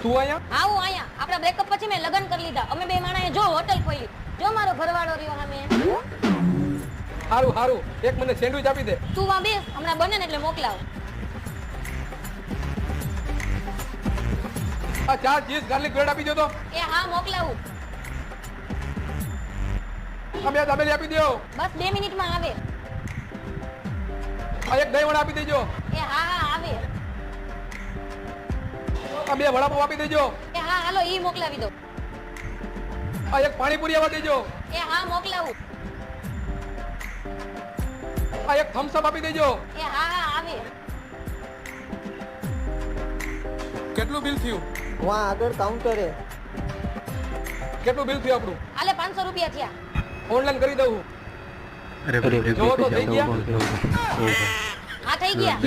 તું અહીંયા આવું અહીંયા આપડા બ્રેકઅપ પછી મેં લગ્ન કરી લીધા. અમે બે માણાએ જો હોટલ ખોલી. જો મારો ઘરવાળો રહ્યો સામે. હારું હારું એક મને સેન્ડવિચ આપી દે. તું વા બેસ, હમણાં બને ને એટલે મોકલાવ. આ 4 ચીઝ ગાર્લિક બ્રેડ આપી દો તો. એ હા મોકલાવું. આ 2 દાબેલી આપી દો. બસ 2 મિનિટમાં આવે. આ એક દહીં વડા આપી દેજો. એ હા હા આવે. આ 2 વડાપાવ આપી દેજો. એ હા હાલો ઈ મોકલાવી દો. આ એક પાણીપુરી આપી દેજો. એ હા મોકલાવું. આ એક થમ્સ અપ આપી દેજો. એ હા હા આવે. કેટલું બિલ થયું? વहाँ આગળ કાઉન્ટરે. કેટલું બિલ થયું આપણું? આલે 500 રૂપિયા થયા. ઓનલાઈન કરી દઉં. અરે જો તો થઈ ગયા. હા થઈ ગયા.